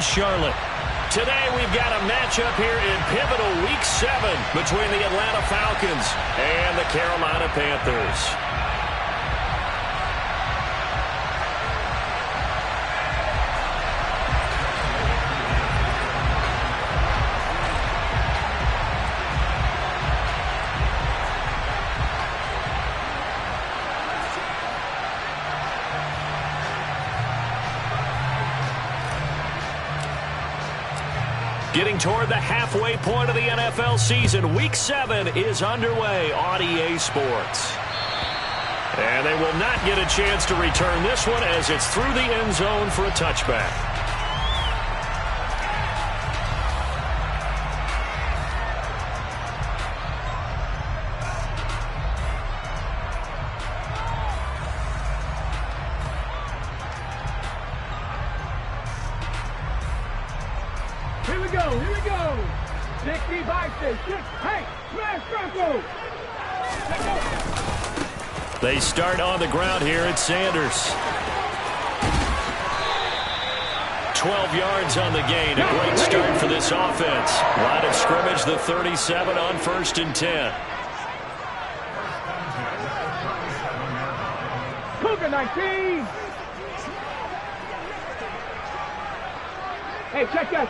Charlotte. Today we've got a matchup here in pivotal Week 7 between the Atlanta Falcons and the Carolina Panthers. Getting toward the halfway point of the NFL season, Week 7 is underway on EA Sports. And they will not get a chance to return this one as it's through the end zone for a touchback. Here we go. 65, 6, hey, smash Franco. They start on the ground here at Sanders. 12 yards on the gain. A great start for this offense. Line of scrimmage, the 37 on 1st and 10. Cougar 19. Hey, check that.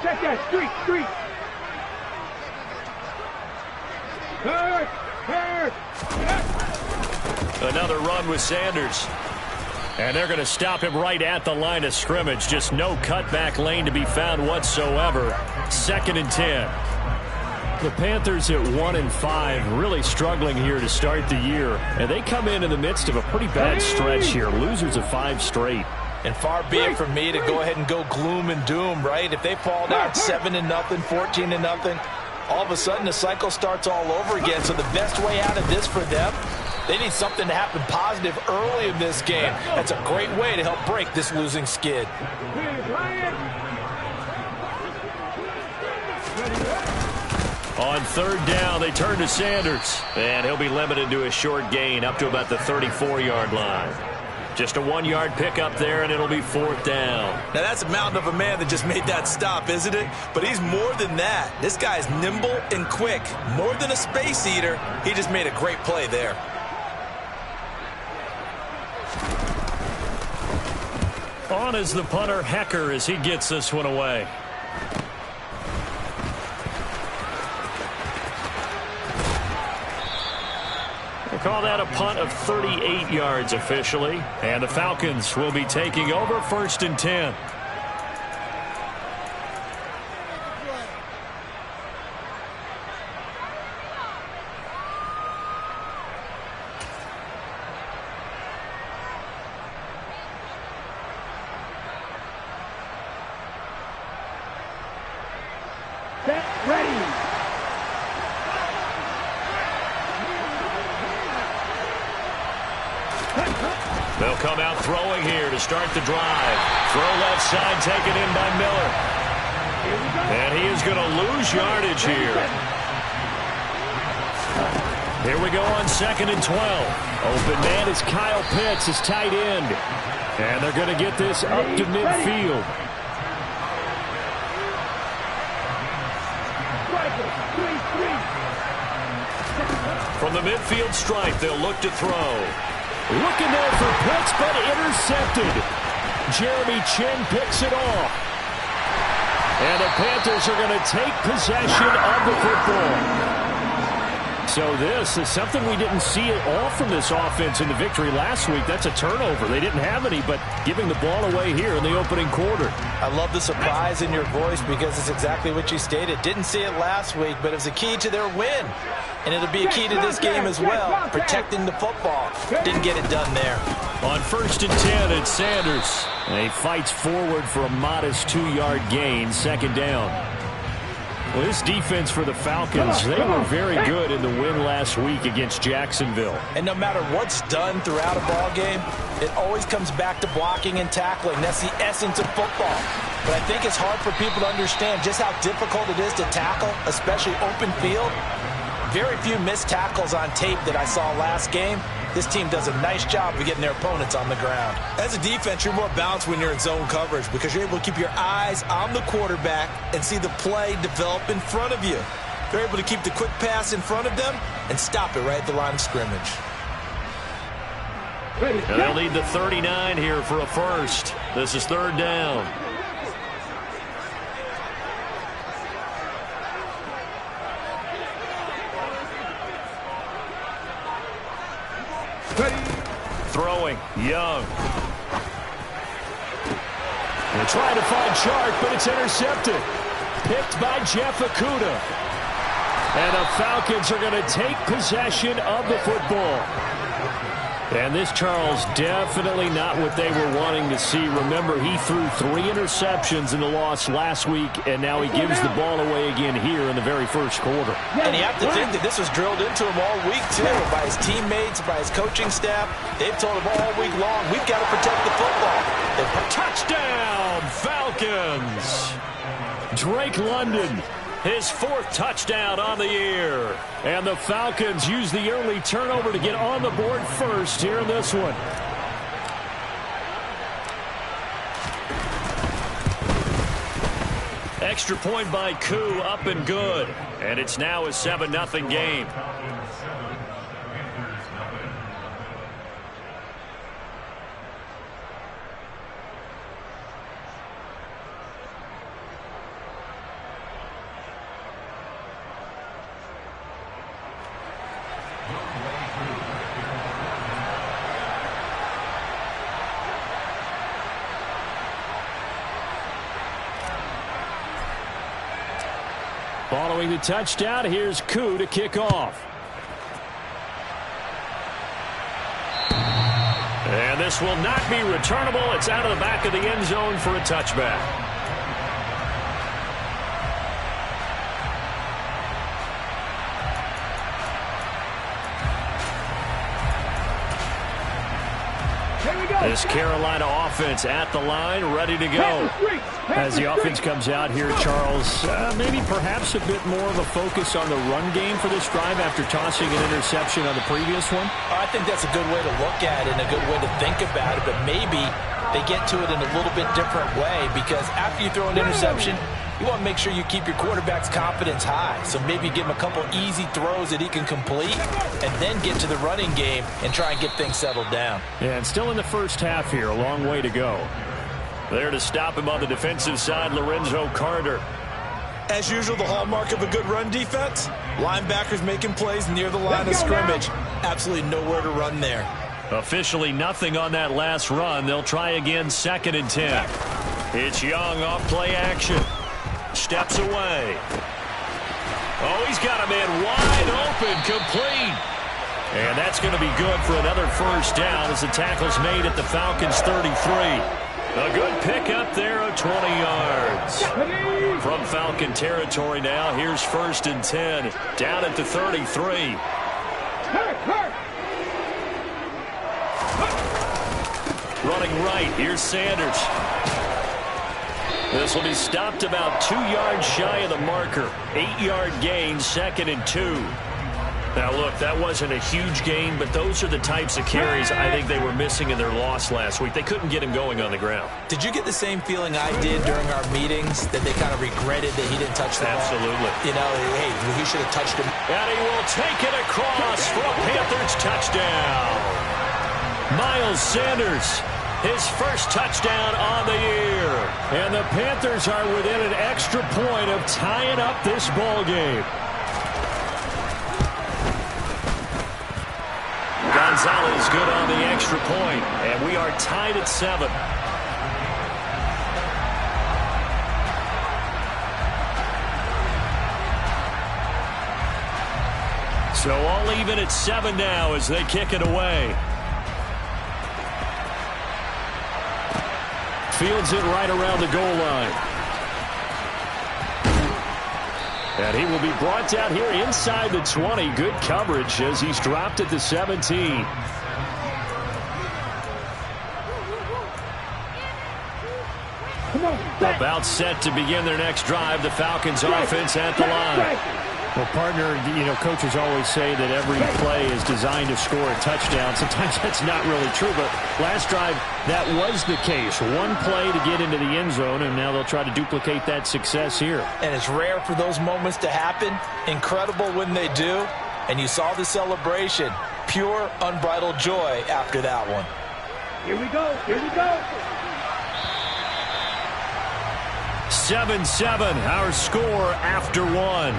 Street. Hurt. Another run with Sanders. And they're going to stop him right at the line of scrimmage. Just no cutback lane to be found whatsoever. 2nd and 10. The Panthers at 1-5, really struggling here to start the year. And they come in the midst of a pretty bad stretch here. Losers of 5 straight. And far be it from me to go ahead and go gloom and doom, right? If they fall down 7-0, 14-0, all of a sudden the cycle starts all over again. So the best way out of this for them, they need something to happen positive early in this game. That's a great way to help break this losing skid. On 3rd down, they turn to Sanders. And he'll be limited to a short gain up to about the 34-yard line. Just a 1-yard pickup there, and it'll be 4th down. Now, that's a mountain of a man that just made that stop, isn't it? But he's more than that. This guy's nimble and quick. More than a space eater, he just made a great play there. On is the punter, Hecker, as he gets this one away. They call that a punt of 38 yards officially. And the Falcons will be taking over 1st and 10. Set, ready. They'll come out throwing here to start the drive. Throw left side taken in by Miller. And he is going to lose yardage here. Here we go on 2nd and 12. Open man is Kyle Pitts, his tight end. And they're going to get this up to midfield. From the midfield stripe, they'll look to throw. Looking there for Pitts, but intercepted. Jeremy Chin picks it off. And the Panthers are going to take possession of the football. So this is something we didn't see at all from this offense in the victory last week. That's a turnover. They didn't have any, but giving the ball away here in the opening quarter. I love the surprise in your voice because it's exactly what you stated. Didn't see it last week, but it was a key to their win. And it'll be a key to this game as well, protecting the football. Didn't get it done there. On 1st and 10, it's Sanders. And he fights forward for a modest 2-yard gain, 2nd down. Well, this defense for the Falcons, they were very good in the win last week against Jacksonville. And no matter what's done throughout a ball game, it always comes back to blocking and tackling. That's the essence of football. But I think it's hard for people to understand just how difficult it is to tackle, especially open field. Very few missed tackles on tape that I saw last game. This team does a nice job of getting their opponents on the ground. As a defense, you're more balanced when you're in zone coverage because you're able to keep your eyes on the quarterback and see the play develop in front of you. They're able to keep the quick pass in front of them and stop it right at the line of scrimmage. And they'll need the 39 here for a first. This is third down. Throwing, Young. They're trying to find Chark, but it's intercepted. Picked by Jeff Okudah. And the Falcons are going to take possession of the football. And this, Charles, definitely not what they were wanting to see. Remember, he threw 3 interceptions in the loss last week, and now he gives the ball away again here in the very first quarter. And you have to think that this was drilled into him all week, too, by his teammates, by his coaching staff. They've told him all week long, we've got to protect the football. Touchdown, Falcons! Drake London, his 4th touchdown on the year. And the Falcons use the early turnover to get on the board first here in this one. Extra point by Koo, up and good. And it's now a 7-0 game. Following the touchdown, here's Koo to kick off. And this will not be returnable. It's out of the back of the end zone for a touchback. This Carolina offense at the line, ready to go. As the offense comes out here, Charles, maybe perhaps a bit more of a focus on the run game for this drive after tossing an interception on the previous one? I think that's a good way to look at it and a good way to think about it, but maybe they get to it in a little bit different way because after you throw an interception, you want to make sure you keep your quarterback's confidence high. So maybe give him a couple easy throws that he can complete and then get to the running game and try and get things settled down. Yeah, and still in the first half here, a long way to go. There to stop him on the defensive side, Lorenzo Carter. As usual, the hallmark of a good run defense, linebackers making plays near the line of scrimmage. Absolutely nowhere to run there. Officially nothing on that last run. They'll try again, 2nd and 10. It's Young off play action. Steps away. Oh, he's got a man wide open, complete. And that's going to be good for another first down as the tackle's made at the Falcons' 33. A good pickup there of 20 yards. From Falcon territory now, here's 1st and 10. Down at the 33. Running right, here's Sanders. This will be stopped about 2 yards shy of the marker. 8-yard gain, 2nd and 2. Now, look, that wasn't a huge gain, but those are the types of carries I think they were missing in their loss last week. They couldn't get him going on the ground. Did you get the same feeling I did during our meetings, that they kind of regretted that he didn't touch the ball? Absolutely. You know, hey, he should have touched him. And he will take it across for a Panthers touchdown. Miles Sanders, his first touchdown on the year. And the Panthers are within an extra point of tying up this ball game. Gonzalez good on the extra point, and we are tied at 7. So all even at 7 now as they kick it away. Fields it right around the goal line. And he will be brought down here inside the 20. Good coverage as he's dropped at the 17. About set to begin their next drive. The Falcons offense at the line. Well, partner, you know, coaches always say that every play is designed to score a touchdown. Sometimes that's not really true, but last drive, that was the case. One play to get into the end zone, and now they'll try to duplicate that success here. And it's rare for those moments to happen. Incredible when they do. And you saw the celebration. Pure, unbridled joy after that one. Here we go. Here we go. 7-7, our score after one.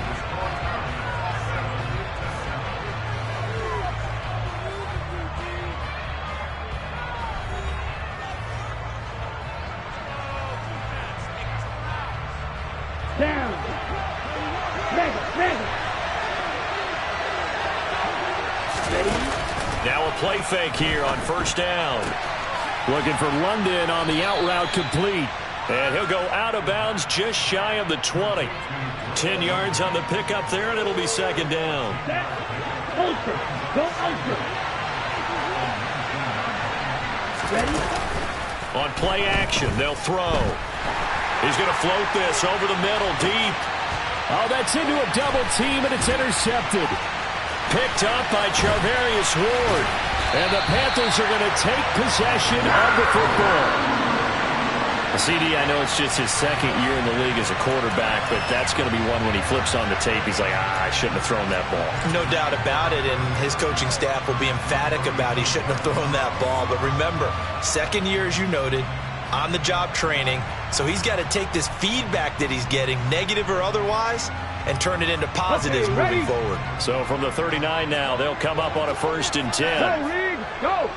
Down. Mega. Now a play fake here on first down. Looking for London on the out route complete. And he'll go out of bounds just shy of the 20. 10 yards on the pickup there, and it'll be second down. Ultra. Go ultra. Ready? On play action, they'll throw. He's going to float this over the middle, deep. Oh, that's into a double team, and it's intercepted. Picked up by Charvarius Ward. And the Panthers are going to take possession of the football. CD, I know it's just his second year in the league as a quarterback, but that's going to be one when he flips on the tape. He's like, I shouldn't have thrown that ball. No doubt about it, and his coaching staff will be emphatic about he shouldn't have thrown that ball. But remember, second year, as you noted, on-the-job training, so he's got to take this feedback that he's getting, negative or otherwise, and turn it into positives moving forward. So from the 39 now, they'll come up on a 1st and 10. Go, Reed. Go.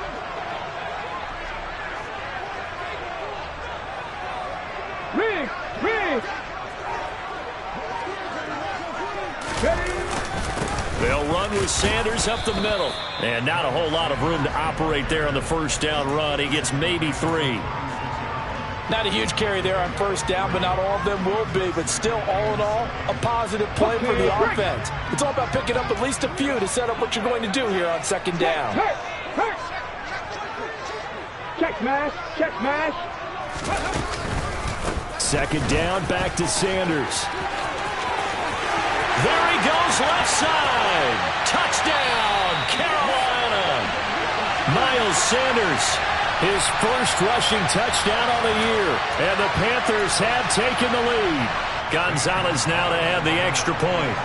Reed. They'll run with Sanders up the middle. And not a whole lot of room to operate there on the first down run. He gets maybe 3. Not a huge carry there on first down, but not all of them will be. But still, all in all, a positive play for the offense. It's all about picking up at least a few to set up what you're going to do here on second down. Check mash. Second down, back to Sanders. There he goes, left side. Touchdown, Carolina. Miles Sanders, his first rushing touchdown on the year. And the Panthers have taken the lead. Gonzalez now to add the extra point.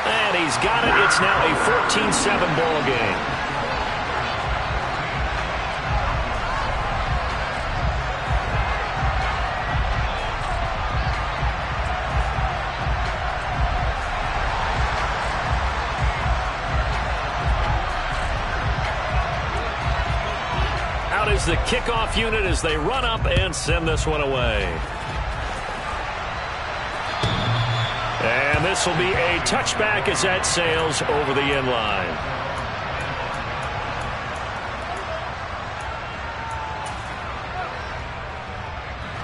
And he's got it. It's now a 14-7 ball game. Out is the kickoff unit as they run up and send this one away. And this will be a touchback as that sails over the end line.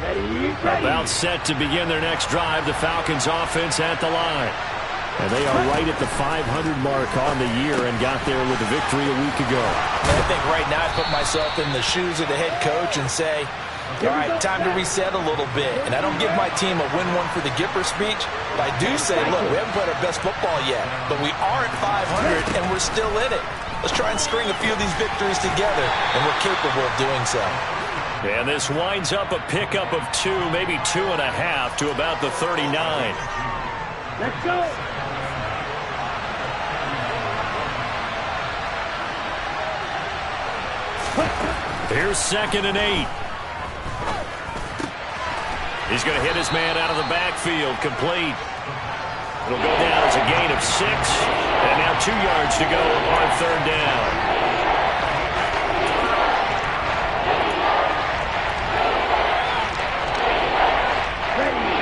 Ready. About set to begin their next drive. The Falcons offense at the line. And they are right at the 500 mark on the year and got there with a victory a week ago. I think right now I put myself in the shoes of the head coach and say, all right, time to reset a little bit. And I don't give my team a win one for the Gipper speech, but I do say, look, we haven't played our best football yet, but we are at 500 and we're still in it. Let's try and string a few of these victories together, and we're capable of doing so. And this winds up a pickup of 2, maybe 2.5 to about the 39. Let's go. Here's 2nd and 8. He's going to hit his man out of the backfield, complete. It'll go down as a gain of 6. And now 2 yards to go on 3rd down.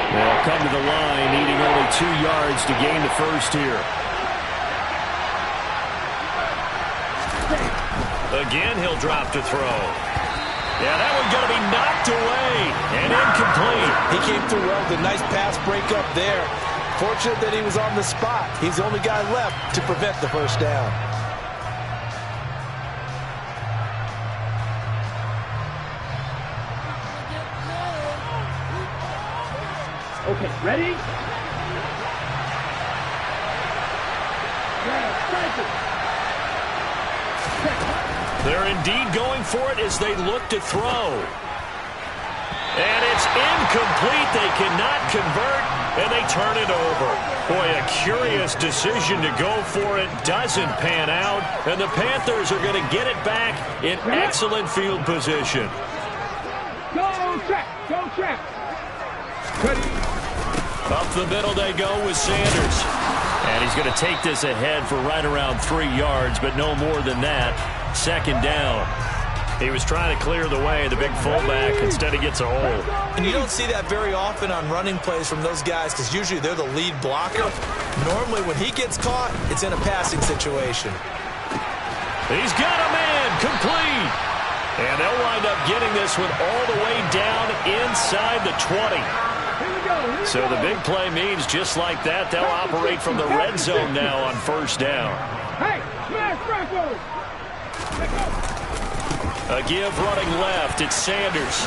They'll come to the line, needing only 2 yards to gain the first here. Again, he'll drop to throw. Yeah, that one's going to be knocked away and incomplete. He came through well with a nice pass breakup there. Fortunate that he was on the spot. He's the only guy left to prevent the first down. Okay, ready? They're indeed going for it as they look to throw. And it's incomplete. They cannot convert, and they turn it over. Boy, a curious decision to go for it. Doesn't pan out, and the Panthers are going to get it back in excellent field position. Go check! Go check! Up the middle they go with Sanders. And he's going to take this ahead for right around 3 yards, but no more than that. Second down. He was trying to clear the way, the big fullback. Instead, he gets a hole. And you don't see that very often on running plays from those guys because usually they're the lead blocker. Normally, when he gets caught, it's in a passing situation. He's got a man, complete. And they'll wind up getting this one all the way down inside the 20. So the big play means just like that, they'll operate from the red zone now on first down. Hey, smash Franco! A give running left. It's Sanders.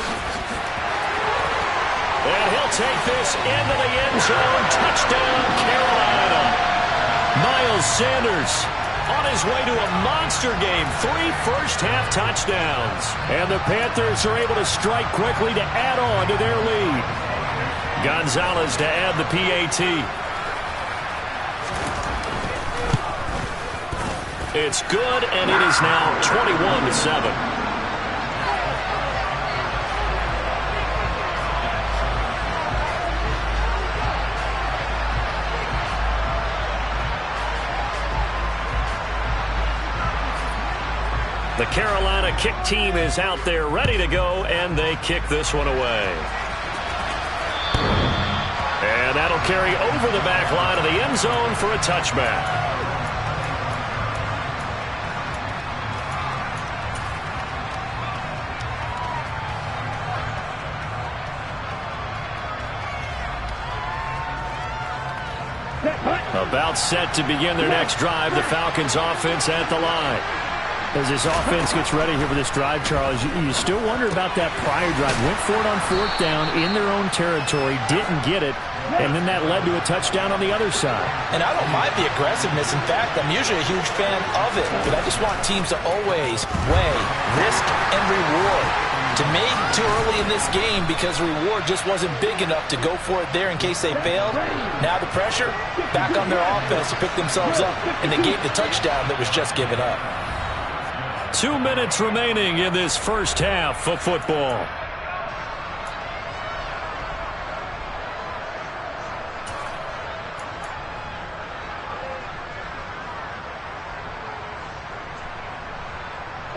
And he'll take this into the end zone. Touchdown, Carolina. Miles Sanders on his way to a monster game. 3 first-half touchdowns. And the Panthers are able to strike quickly to add on to their lead. Gonzalez to add the PAT. It's good, and it is now 21-7. The Carolina kick team is out there ready to go, and they kick this one away. And that'll carry over the back line of the end zone for a touchback. About set to begin their next drive, the Falcons offense at the line. As this offense gets ready here for this drive, Charles, you still wonder about that prior drive. Went for it on 4th down in their own territory, didn't get it, and then that led to a touchdown on the other side. And I don't mind the aggressiveness. In fact, I'm usually a huge fan of it, but I just want teams to always weigh risk and reward. To me, too early in this game because reward just wasn't big enough to go for it there in case they failed. Now the pressure back on their offense to pick themselves up, and they gave the touchdown that was just given up. 2 minutes remaining in this first half of football.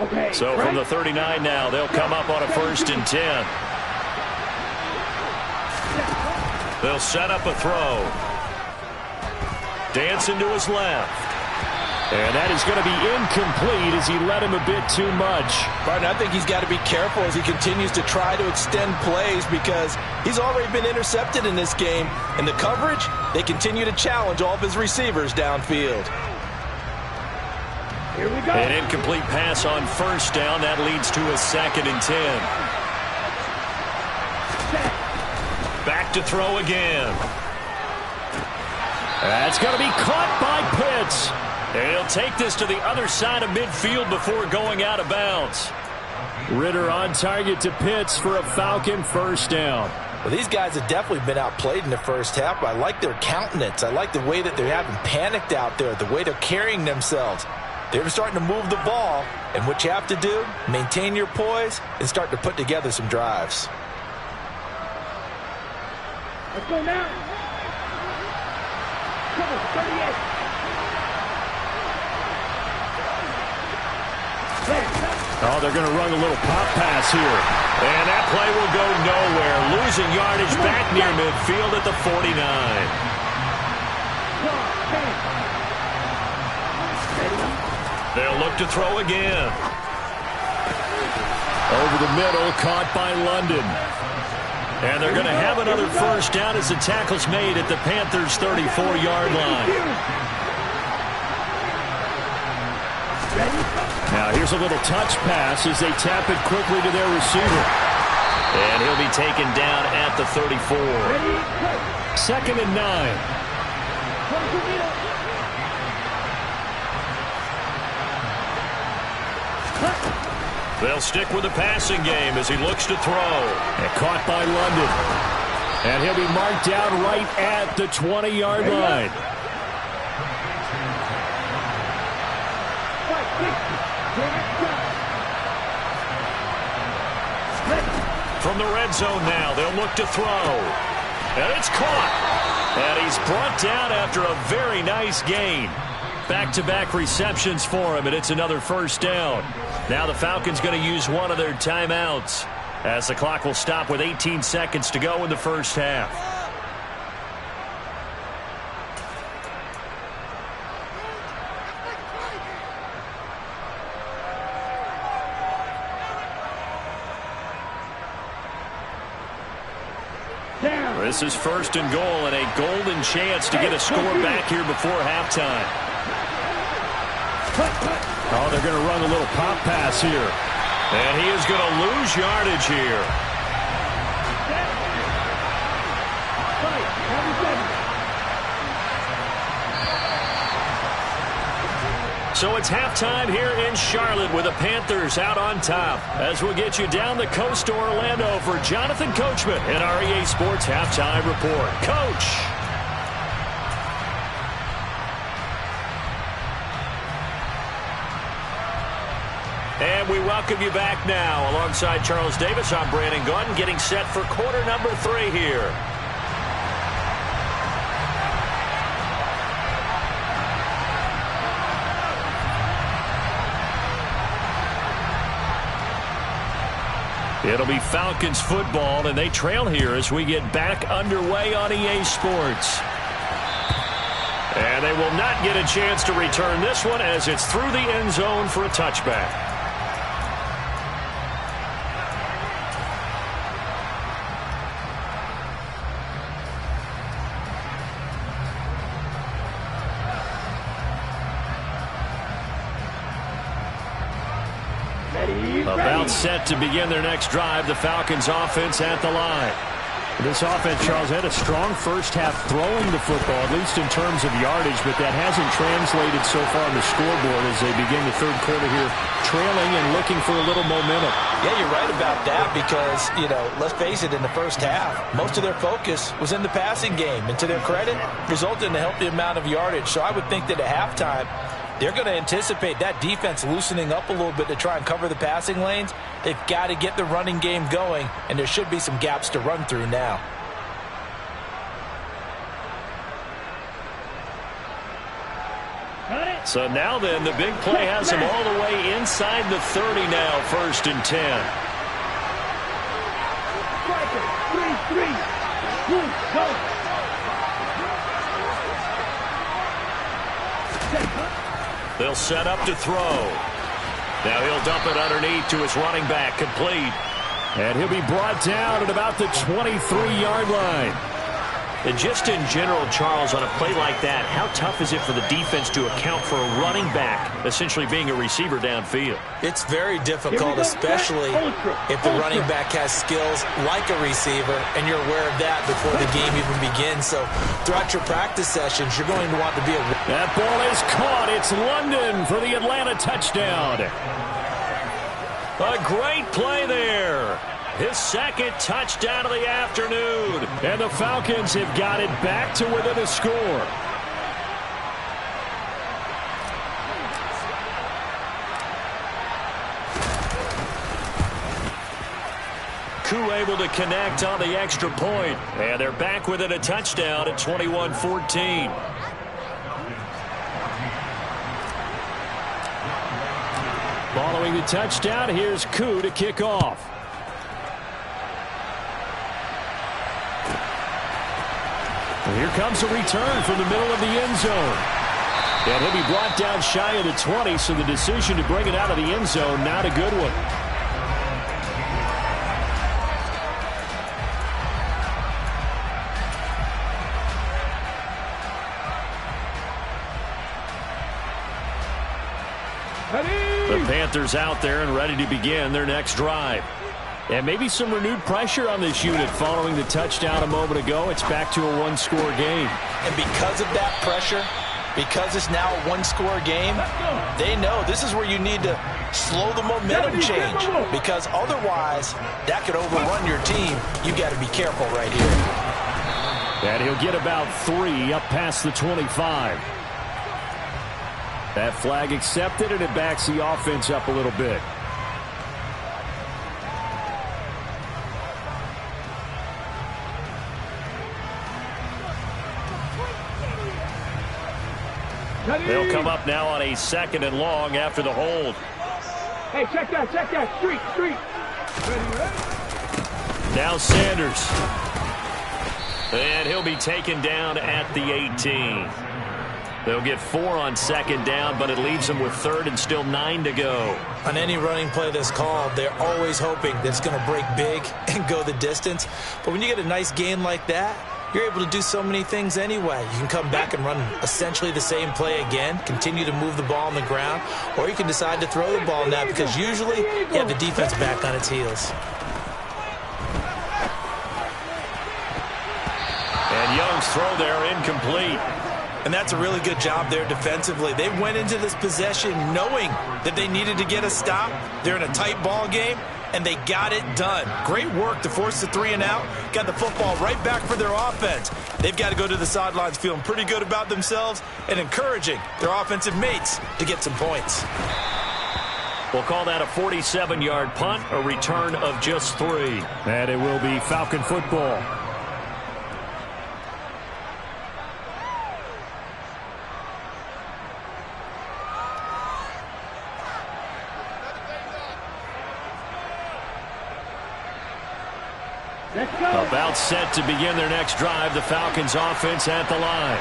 Okay, so from the 39 now, they'll come up on a 1st and 10. They'll set up a throw. Dancing to his left. And that is going to be incomplete as he led him a bit too much. Martin, I think he's got to be careful as he continues to try to extend plays because he's already been intercepted in this game. And the coverage, they continue to challenge all of his receivers downfield. Here we go. An incomplete pass on 1st down. That leads to a 2nd and 10. Back to throw again. That's going to be caught by Pitts. And he'll take this to the other side of midfield before going out of bounds. Ritter on target to Pitts for a Falcon 1st down. Well, these guys have definitely been outplayed in the first half, but I like their countenance. I like the way that they haven't panicked out there, the way they're carrying themselves. They're starting to move the ball, and what you have to do, maintain your poise and start to put together some drives. Let's go now. Cover 38. Oh, they're going to run a little pop pass here. And that play will go nowhere. Losing yardage back near midfield at the 49. They'll look to throw again. Over the middle, caught by London. And they're going to have another 1st down as the tackle's made at the Panthers' 34-yard line. Now here's a little touch pass as they tap it quickly to their receiver. And he'll be taken down at the 34. 2nd and 9. They'll stick with the passing game as he looks to throw. And caught by London. And he'll be marked down right at the 20-yard line. From the red zone now, they'll look to throw. And it's caught. And he's brought down after a very nice gain. Back-to-back receptions for him, and it's another first down. Now the Falcons going to use one of their timeouts as the clock will stop with 18 seconds to go in the first half. This is 1st and goal and a golden chance to get a score back here before halftime. Oh, they're going to run a little pop pass here. And he is going to lose yardage here. So it's halftime here in Charlotte with the Panthers out on top. As we'll get you down the coast to Orlando for Jonathan Coachman in our EA Sports Halftime Report. Coach! And we welcome you back now. Alongside Charles Davis, I'm Brandon Gunn, getting set for quarter number 3 here. It'll be Falcons football, and they trail here as we get back underway on EA Sports. And they will not get a chance to return this one as it's through the end zone for a touchback. About set to begin their next drive, the Falcons offense at the line. This offense, Charles, had a strong first half throwing the football, at least in terms of yardage, but that hasn't translated so far on the scoreboard as they begin the third quarter here, trailing and looking for a little momentum. Yeah, you're right about that because, let's face it, in the first half, most of their focus was in the passing game. And to their credit, resulted in a healthy amount of yardage. So I would think that at halftime, they're going to anticipate that defense loosening up a little bit to try and cover the passing lanes. They've got to get the running game going, and there should be some gaps to run through now. So now then, the big play has him all the way inside the 30 now, 1st and 10. They'll set up to throw. Now he'll dump it underneath to his running back, complete. And he'll be brought down at about the 23-yard line. And just in general, Charles, on a play like that, how tough is it for the defense to account for a running back essentially being a receiver downfield? It's very difficult, especially if the running back has skills like a receiver, and you're aware of that before the game even begins. So throughout your practice sessions, you're going to want to be a... That ball is caught. It's London for the Atlanta touchdown. A great play there. His second touchdown of the afternoon. And the Falcons have got it back to within a score. Koo able to connect on the extra point. And they're back within a touchdown at 21-14. Following the touchdown, here's Koo to kick off. And here comes a return from the middle of the end zone. And he'll be brought down shy of the 20, so the decision to bring it out of the end zone, not a good one. The Panthers out there and ready to begin their next drive. And maybe some renewed pressure on this unit following the touchdown a moment ago. It's back to a one-score game. And because of that pressure, because it's now a one-score game, they know this is where you need to slow the momentum change, because otherwise that could overrun your team. You got to be careful right here. And he'll get about 3 up past the 25. That flag accepted, and it backs the offense up a little bit. They'll come up now on a 2nd and long after the hold. Hey, check that, street. Ready. Now Sanders. And he'll be taken down at the 18. They'll get 4 on 2nd down, but it leaves them with 3rd and still 9 to go. On any running play that's called, they're always hoping that it's going to break big and go the distance. But when you get a nice gain like that, you're able to do so many things anyway. You can come back and run essentially the same play again, continue to move the ball on the ground, or you can decide to throw the ball now, because usually you have the defense back on its heels. And Young's throw there incomplete. And that's a really good job there defensively. They went into this possession knowing that they needed to get a stop. They're in a tight ball game, and they got it done. Great work to force the 3 and out. Got the football right back for their offense. They've got to go to the sidelines feeling pretty good about themselves and encouraging their offensive mates to get some points. We'll call that a 47-yard punt, a return of just 3. And it will be Falcon football. About set to begin their next drive. The Falcons offense at the line.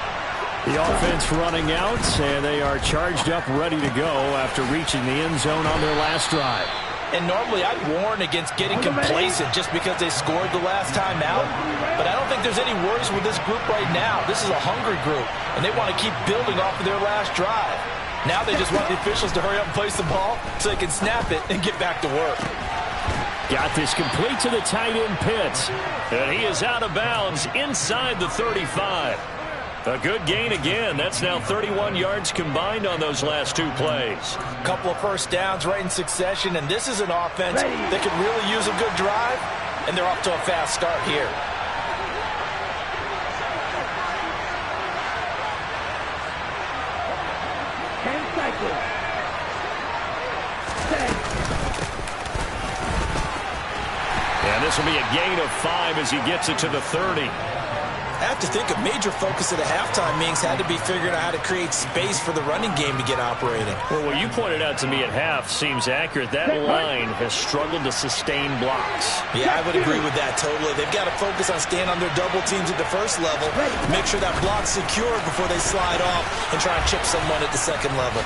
The offense running out, and they are charged up, ready to go after reaching the end zone on their last drive. And normally I'd warn against getting complacent just because they scored the last time out. But I don't think there's any worries with this group right now. This is a hungry group, and they want to keep building off of their last drive. Now they just want the officials to hurry up and place the ball so they can snap it and get back to work. Got this complete to the tight end Pitts. And he is out of bounds inside the 35. A good gain again. That's now 31 yards combined on those last 2 plays. A couple of first downs right in succession, and this is an offense that could really use a good drive, and they're off to a fast start here. And this will be a gain of 5 as he gets it to the 30. I have to think a major focus at the halftime meetings had to be figuring out how to create space for the running game to get operating. Well, what you pointed out to me at half seems accurate. That line has struggled to sustain blocks. Yeah, I would agree with that totally. They've got to focus on staying on their double teams at the first level, make sure that block's secure before they slide off and try and chip someone at the second level.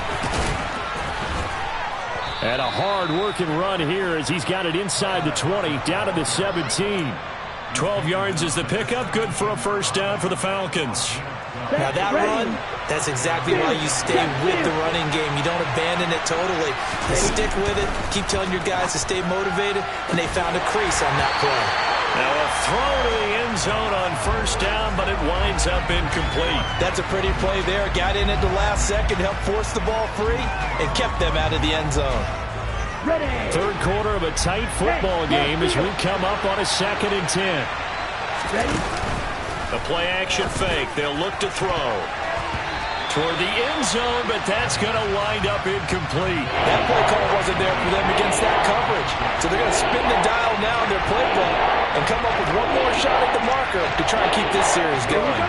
And a hard-working run here as he's got it inside the 20, down to the 17. 12 yards is the pickup, good for a first down for the Falcons. Now that run, that's exactly why you stay with the running game. You don't abandon it totally. You stick with it, keep telling your guys to stay motivated, and they found a crease on that play. Now a throw to the end zone on first down, but it winds up incomplete. That's a pretty play there. Got in at the last second, helped force the ball free, and kept them out of the end zone. Third quarter of a tight football game as we come up on a 2nd and 10. The play action fake. They'll look to throw toward the end zone, but that's going to wind up incomplete. That play call wasn't there for them against that coverage. So they're going to spin the dial now in their playbook and come up with one more shot at the marker to try and keep this series going.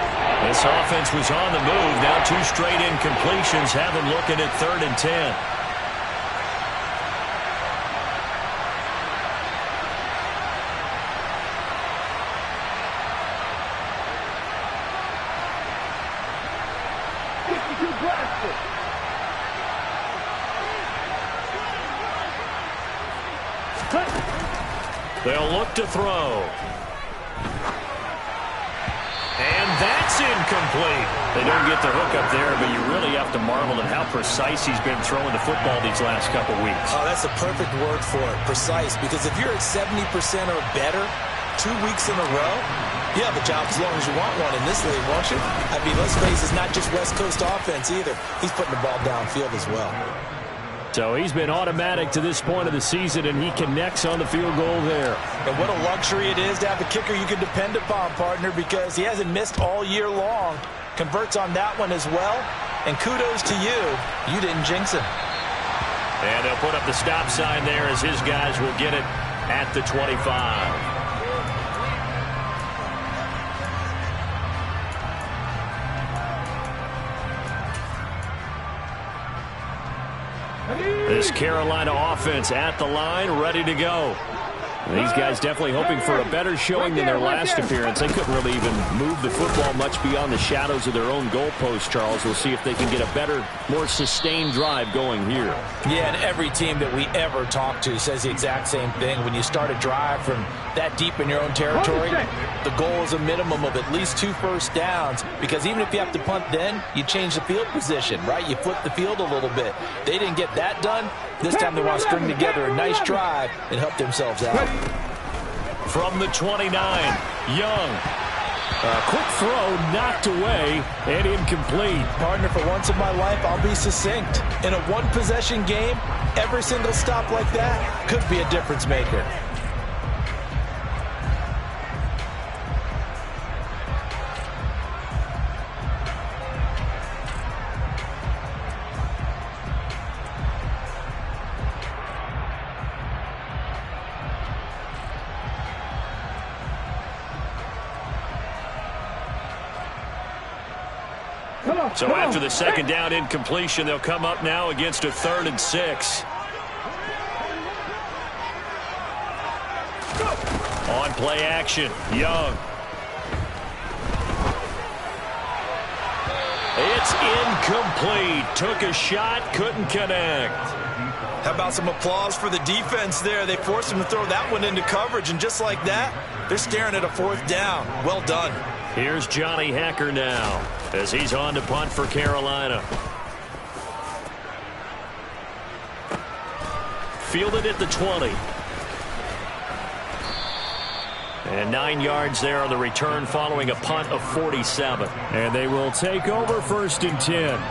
This offense was on the move. Now 2 straight incompletions have them looking at 3rd and 10. They'll look to throw. And that It's incomplete. They don't get the hook up there, but you really have to marvel at how precise he's been throwing the football these last couple weeks. Oh, that's the perfect word for it, precise. Because if you're at 70% or better 2 weeks in a row, you have a job as long as you want one in this league, won't you? I mean, let's face it, it's not just West Coast offense either. He's putting the ball downfield as well. So he's been automatic to this point of the season, and he connects on the field goal there. And what a luxury it is to have a kicker you can depend upon, partner, because he hasn't missed all year long. Converts on that one as well. And kudos to you. You didn't jinx him. And they'll put up the stop sign there as his guys will get it at the 25. This Carolina offense at the line, ready to go. These guys definitely hoping for a better showing than their last appearance. They couldn't really even move the football much beyond the shadows of their own goalpost, Charles. We'll see if they can get a better, more sustained drive going here. Yeah, and every team that we ever talk to says the exact same thing. When you start a drive from that deep in your own territory, the goal is a minimum of at least 2 first downs, because even if you have to punt then, you change the field position, right? You flip the field a little bit. They didn't get that done. This time they want to string together a nice drive and help themselves out. From the 29, Young. A quick throw knocked away and incomplete. Partner, for once in my life, I'll be succinct. In a one-possession game, every single stop like that could be a difference maker. So after the second down incompletion, they'll come up now against a 3rd and 6. On play action, Young. It's incomplete. Took a shot, couldn't connect. How about some applause for the defense there? They forced him to throw that one into coverage, and just like that, they're staring at a 4th down. Well done. Here's Johnny Hacker now as he's on to punt for Carolina. Fielded at the 20. And 9 yards there on the return following a punt of 47. And they will take over 1st and 10.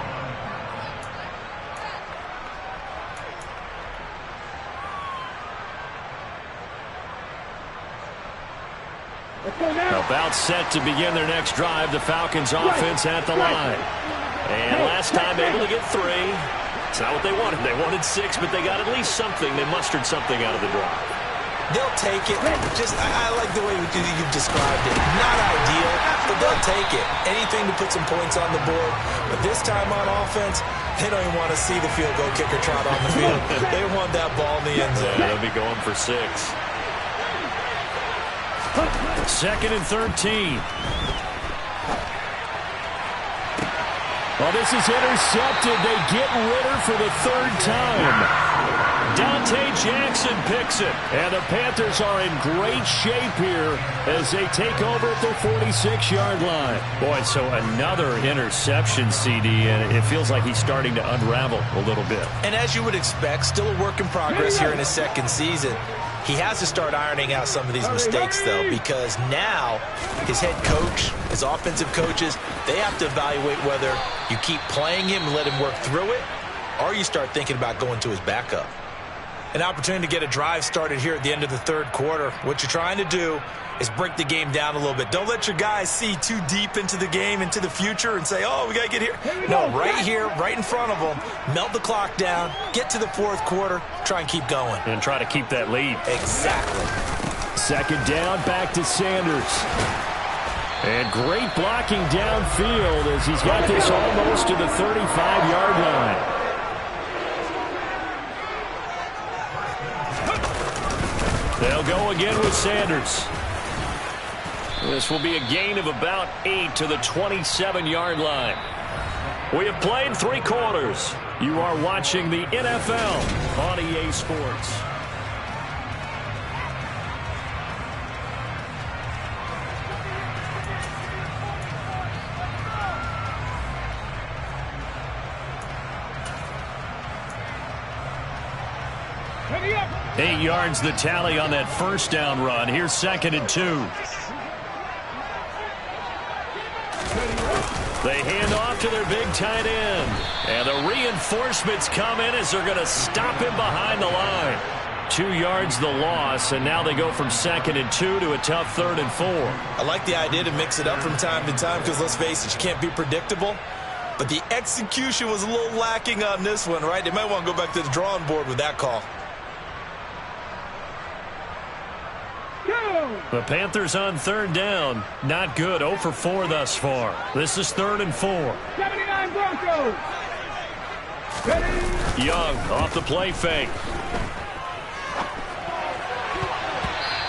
About set to begin their next drive, the Falcons offense at the line. And last time able to get 3. It's not what they wanted. They wanted 6, but they got at least something. They mustered something out of the drive. They'll take it. I like the way you've described it. Not ideal, but they'll take it. Anything to put some points on the board. But this time on offense, they don't even want to see the field goal kicker trot on the field. They want that ball in the end zone. They'll be going for 6. 2nd and 13. Well, this is intercepted. They get Ritter for the 3rd time. Dante Jackson picks it. And the Panthers are in great shape here as they take over at their 46-yard line. Boy, so another interception, CD, and it feels like he's starting to unravel a little bit. And as you would expect, still a work in progress here in his 2nd season. He has to start ironing out some of these mistakes, though, because now his head coach, his offensive coaches, they have to evaluate whether you keep playing him and let him work through it, or you start thinking about going to his backup. An opportunity to get a drive started here at the end of the 3rd quarter. What you're trying to do is break the game down a little bit. Don't let your guys see too deep into the game, into the future, and say, oh, we got to get here. No, right here, right in front of them, melt the clock down, get to the 4th quarter, try and keep going. And try to keep that lead. Exactly. 2nd down, back to Sanders. And great blocking downfield as he's got this almost to the 35-yard line. They'll go again with Sanders. This will be a gain of about 8 to the 27-yard line. We have played 3 quarters. You are watching the NFL on EA Sports. 8 yards the tally on that first down run. Here's 2nd and 2. They hand off to their big tight end. And the reinforcements come in as they're going to stop him behind the line. 2 yards the loss, and now they go from 2nd and 2 to a tough 3rd and 4. I like the idea to mix it up from time to time because, let's face it, you can't be predictable. But the execution was a little lacking on this one, right? They might want to go back to the drawing board with that call. The Panthers on 3rd down. Not good. 0 for 4 thus far. This is 3rd and 4. 79 Broncos. Ready? Young off the play fake.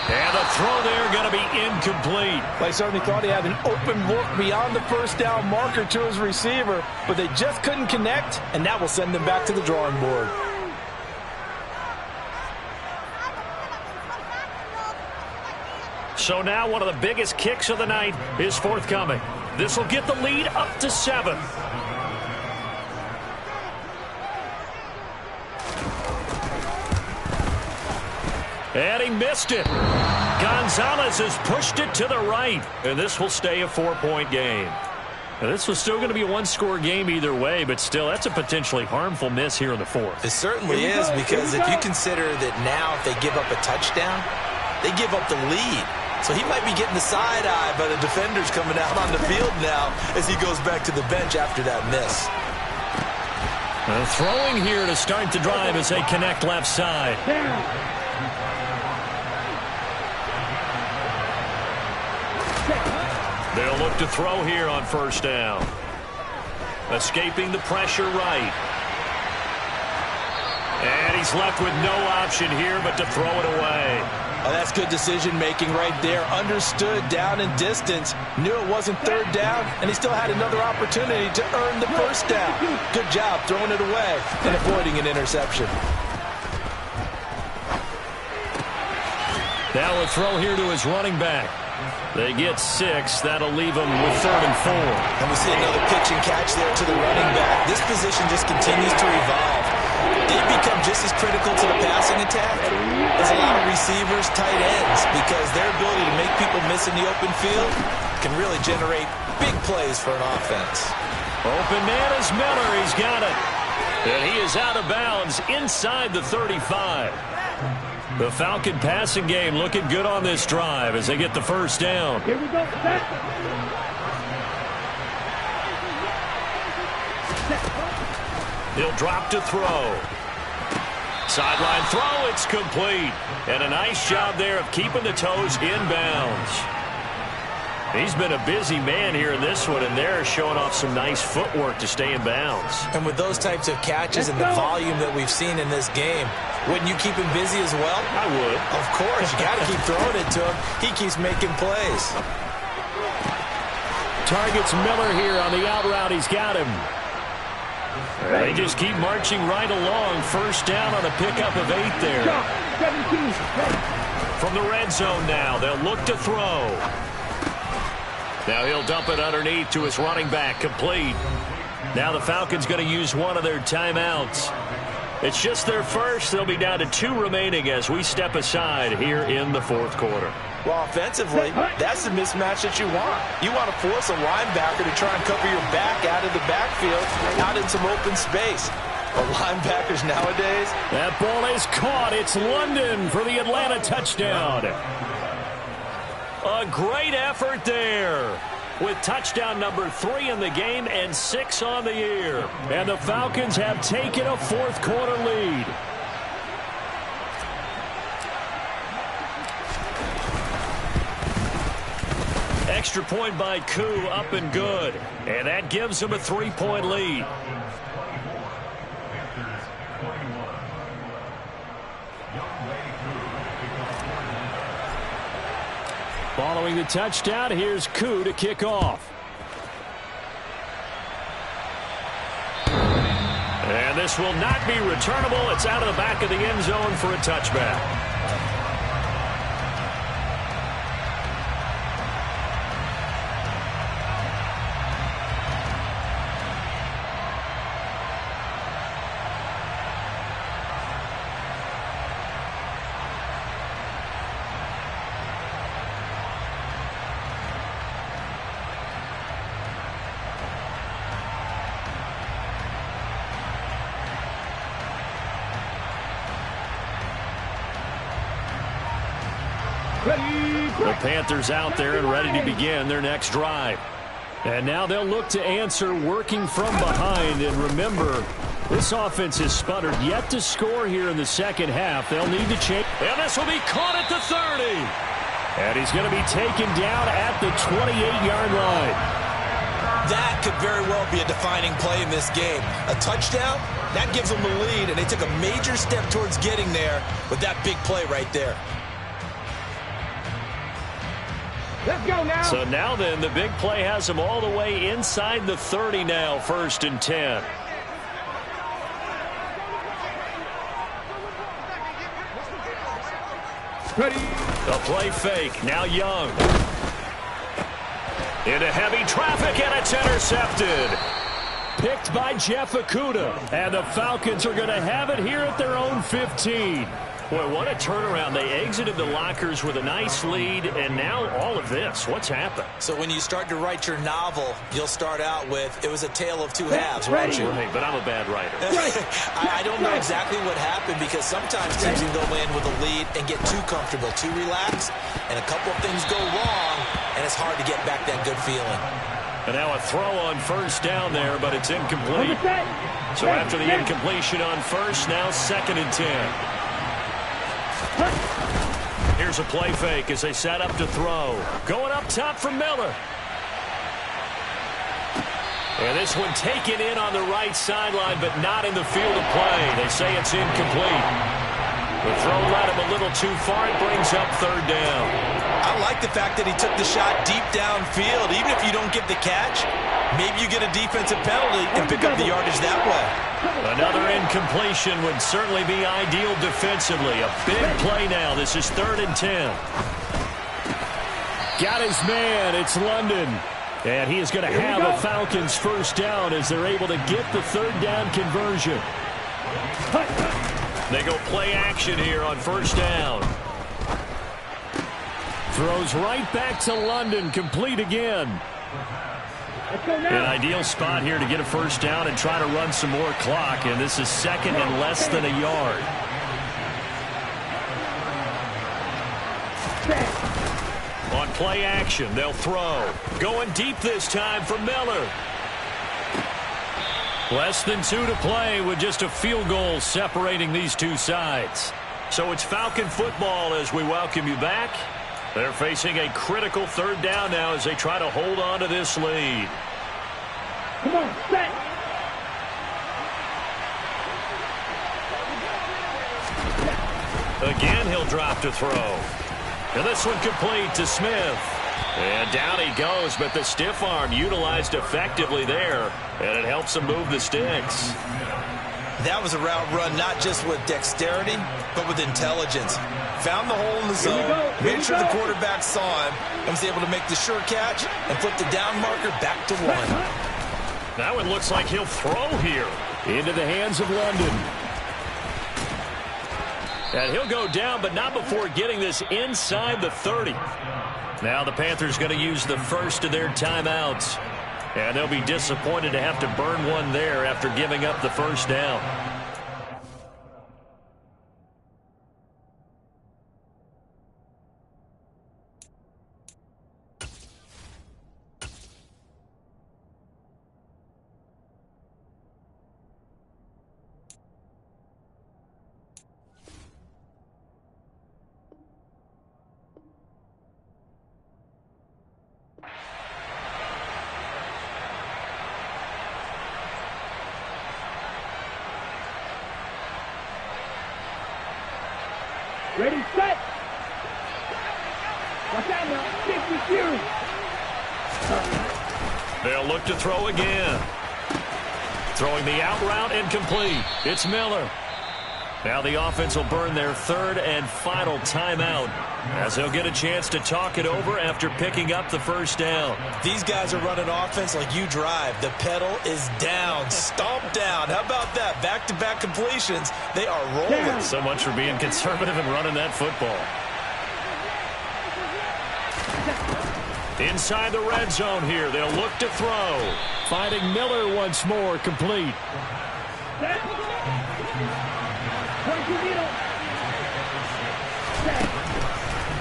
And the throw there going to be incomplete. They certainly thought he had an open look beyond the first down marker to his receiver, but they just couldn't connect, and that will send them back to the drawing board. So now one of the biggest kicks of the night is forthcoming. This will get the lead up to 7. And he missed it. Gonzalez has pushed it to the right. And this will stay a 4-point game. Now, this was still going to be a one-score game either way, but still, that's a potentially harmful miss here in the 4th. It certainly is, because if you consider that now if they give up a touchdown, they give up the lead. So he might be getting the side eye by the defenders coming out on the field now as he goes back to the bench after that miss. Throwing here to start the drive as they connect left side. They'll look to throw here on 1st down. Escaping the pressure right. And he's left with no option here but to throw it away. Oh, that's good decision-making right there. Understood down and distance. Knew it wasn't 3rd down, and he still had another opportunity to earn the 1st down. Good job throwing it away and avoiding an interception. Now a throw here to his running back. They get 6. That'll leave them with 3rd and 4. And we see another pitch and catch there to the running back. This position just continues to evolve. They become just as critical to the passing attack as a lot of receivers, tight ends, because their ability to make people miss in the open field can really generate big plays for an offense. Open man is Miller. He's got it. And he is out of bounds inside the 35. The Falcon passing game looking good on this drive as they get the 1st down. Here we go. Set. He'll drop to throw. Sideline throw, it's complete. And a nice job there of keeping the toes inbounds. He's been a busy man here in this one, and they're showing off some nice footwork to stay in bounds. And with those types of catches and the volume that we've seen in this game, wouldn't you keep him busy as well? I would. Of course, you got to keep throwing it to him. He keeps making plays. Targets Miller here on the out route. He's got him. They just keep marching right along. 1st down on a pickup of 8 there. From the red zone now, they'll look to throw. Now he'll dump it underneath to his running back, complete. Now the Falcons going to use one of their timeouts. It's just their first. They'll be down to 2 remaining as we step aside here in the 4th quarter. Well, offensively, that's the mismatch that you want. You want to force a linebacker to try and cover your back out of the backfield, out in some open space. But linebackers nowadays... That ball is caught. It's London for the Atlanta touchdown. A great effort there, with touchdown number 3 in the game and 6 on the year. And the Falcons have taken a 4th quarter lead. Extra point by Koo, up and good. And that gives them a 3-point lead. Following the touchdown, here's Koo to kick off. And this will not be returnable. It's out of the back of the end zone for a touchback. The Panthers out there and ready to begin their next drive. And now they'll look to answer working from behind. And remember, this offense has sputtered yet to score here in the second half. They'll need to change. And this will be caught at the 30. And he's going to be taken down at the 28-yard line. That could very well be a defining play in this game. A touchdown, that gives them the lead, and they took a major step towards getting there with that big play right there. Let's go now. So now then, the big play has them all the way inside the 30 now, 1st and 10. Ready. The play fake, now Young. Into heavy traffic, and it's intercepted. Picked by Jeff Okudah. And the Falcons are going to have it here at their own 15. Boy, what a turnaround. They exited the lockers with a nice lead, and now all of this. What's happened? So when you start to write your novel, you'll start out with, it was a tale of two halves, won't you? Right, but I'm a bad writer. I don't know exactly what happened, because sometimes teams can go in with a lead and get too comfortable, too relaxed, and a couple of things go wrong, and it's hard to get back that good feeling. And now a throw on 1st down there, but it's incomplete. So after the incompletion on 1st, now 2nd and 10. Here's a play fake as they set up to throw. Going up top for Miller. And this one taken in on the right sideline, but not in the field of play. They say it's incomplete. The throw led him a little too far. It brings up 3rd down. I like the fact that he took the shot deep downfield. Even if you don't get the catch, maybe you get a defensive penalty and pick up the yardage that way. Another incompletion would certainly be ideal defensively. A big play now. This is 3rd and 10. Got his man. It's London. And he is going to have a Falcons 1st down as they're able to get the 3rd down conversion. They go play action here on 1st down. Throws right back to London. Complete again. An ideal spot here to get a 1st down and try to run some more clock. And this is 2nd and less than a yard. On play action, they'll throw. Going deep this time for Miller. Less than 2 to play with just a field goal separating these two sides. So it's Falcon football as we welcome you back. They're facing a critical 3rd down now as they try to hold on to this lead. Come on, set. Again, he'll drop to throw. And this one complete to Smith. And down he goes, but the stiff arm utilized effectively there, and it helps him move the sticks. That was a route run not just with dexterity, but with intelligence. Found the hole in the zone, made sure the quarterback saw him, and was able to make the sure catch and flip the down marker back to 1. That one looks like he'll throw here. Into the hands of London. And he'll go down, but not before getting this inside the 30. Now the Panthers going to use the first of their timeouts. And they'll be disappointed to have to burn one there after giving up the 1st down. Ready, set. Watch out now. 50 They'll look to throw again. Throwing the out route incomplete. It's Miller. Now the offense will burn their 3rd and final timeout as they'll get a chance to talk it over after picking up the 1st down. These guys are running offense like you drive. The pedal is down, stomped down. How about that? Back-to-back completions. They are rolling. So much for being conservative and running that football. Inside the red zone here, they'll look to throw. Finding Miller once more, complete.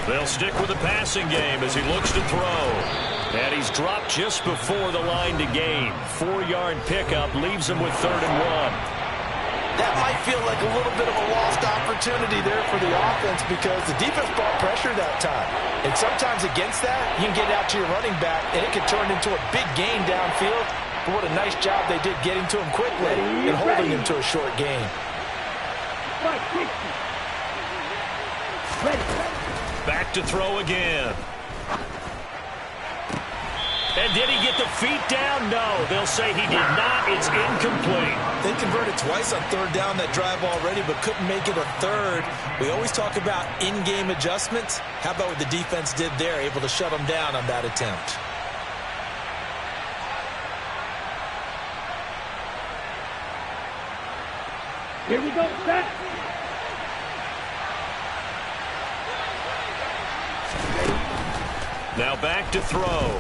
They'll stick with the passing game as he looks to throw. And he's dropped just before the line to gain. 4-yard pickup leaves him with 3rd and 1. That might feel like a little bit of a lost opportunity there for the offense because the defense brought pressure that time. And sometimes against that, you can get out to your running back, and it can turn into a big gain downfield. But what a nice job they did getting to him quickly and holding him to a short gain. Back to throw again. And did he get the feet down? No, they'll say he did not. It's incomplete. They converted twice on 3rd down that drive already, but couldn't make it a 3rd. We always talk about in-game adjustments. How about what the defense did there, able to shut them down on that attempt? Here we go, set. Now back to throw.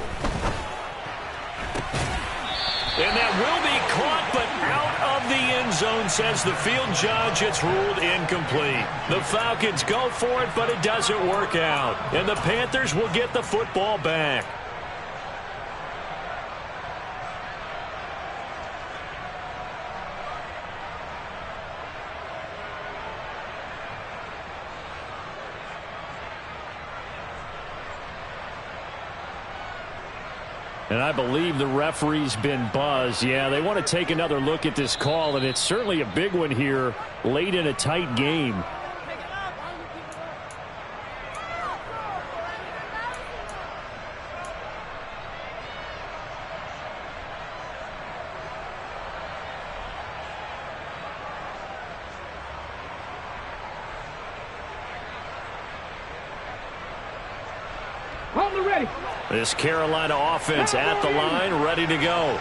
And that will be caught, but out of the end zone, says the field judge. It's ruled incomplete. The Falcons go for it, but it doesn't work out. And the Panthers will get the football back. And I believe the referee's been buzzed. Yeah, they want to take another look at this call, and it's certainly a big one here late in a tight game. Hold it ready. This Carolina offense at the line, ready to go.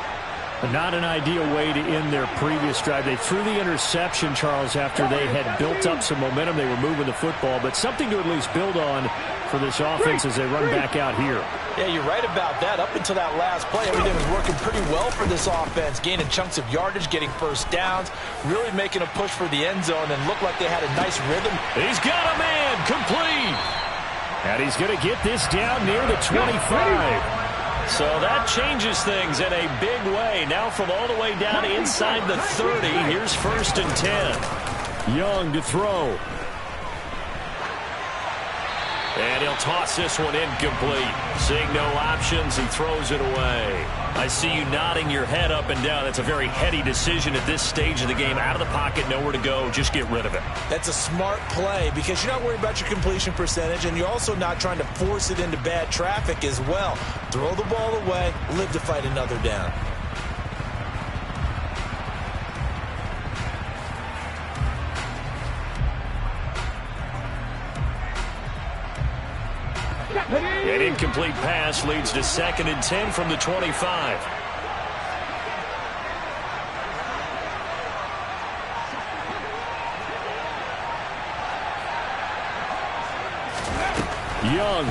Not an ideal way to end their previous drive. They threw the interception, Charles, after they had built up some momentum. They were moving the football, but something to at least build on for this offense as they run back out here. Yeah, you're right about that. Up until that last play, everything was working pretty well for this offense, gaining chunks of yardage, getting first downs, really making a push for the end zone, and looked like they had a nice rhythm. He's got a man, complete. And he's going to get this down near the 25. So that changes things in a big way. Now from all the way down inside the 30, here's 1st and 10. Young to throw. And he'll toss this one incomplete. Seeing no options, he throws it away. I see you nodding your head up and down. That's a very heady decision at this stage of the game. Out of the pocket, nowhere to go. Just get rid of it. That's a smart play because you're not worried about your completion percentage, and you're also not trying to force it into bad traffic as well. Throw the ball away, live to fight another down. An incomplete pass leads to 2nd and 10 from the 25. Young.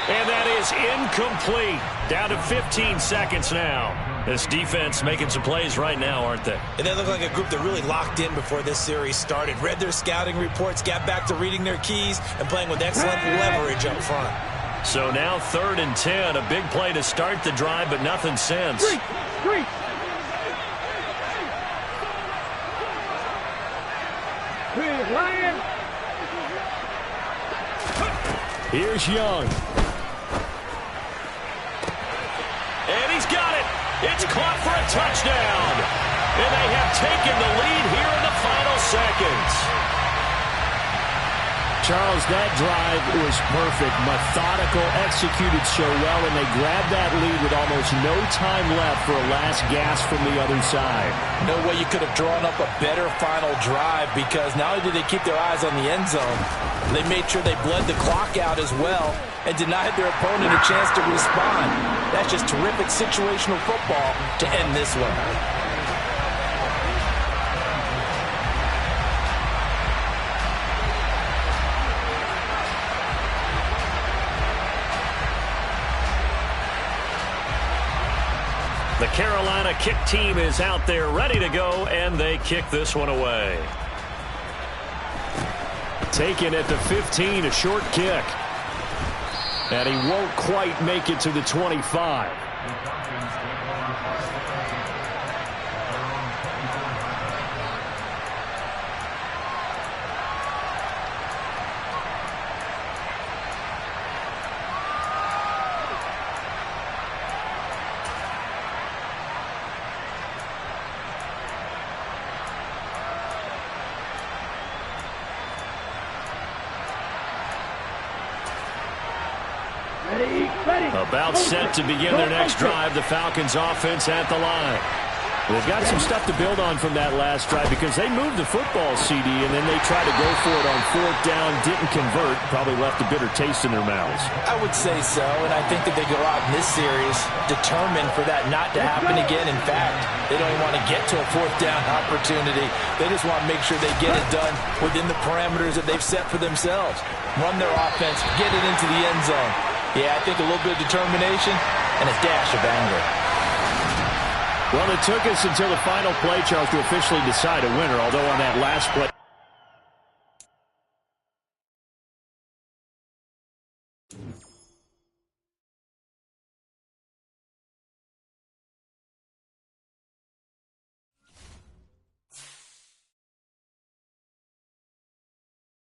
And that is incomplete. Down to 15 seconds now. This defense making some plays right now, aren't they? And they look like a group that really locked in before this series started. Read their scouting reports, got back to reading their keys, and playing with excellent leverage up front. So now 3rd and 10. A big play to start the drive, but nothing since. Three. Lion. Here's Young. And he's got it. It's caught for a touchdown. And they have taken the lead here in the final seconds. Charles, that drive was perfect. Methodical, executed so well, and they grabbed that lead with almost no time left for a last gasp from the other side. No way you could have drawn up a better final drive because not only did they keep their eyes on the end zone, they made sure they bled the clock out as well and denied their opponent a chance to respond. That's just terrific situational football to end this one. The Carolina kick team is out there ready to go, and they kick this one away. Taken at the 15, a short kick. And he won't quite make it to the 25. About set to begin their next drive, the Falcons offense at the line. They've got some stuff to build on from that last drive because they moved the football, CD, and then they tried to go for it on 4th down, didn't convert, probably left a bitter taste in their mouths. I would say so, and I think that they go out in this series determined for that not to happen again. In fact, they don't even want to get to a 4th down opportunity. They just want to make sure they get it done within the parameters that they've set for themselves. Run their offense, get it into the end zone. Yeah, I think a little bit of determination and a dash of anger. Well, it took us until the final play, Charles, to officially decide a winner, although on that last play.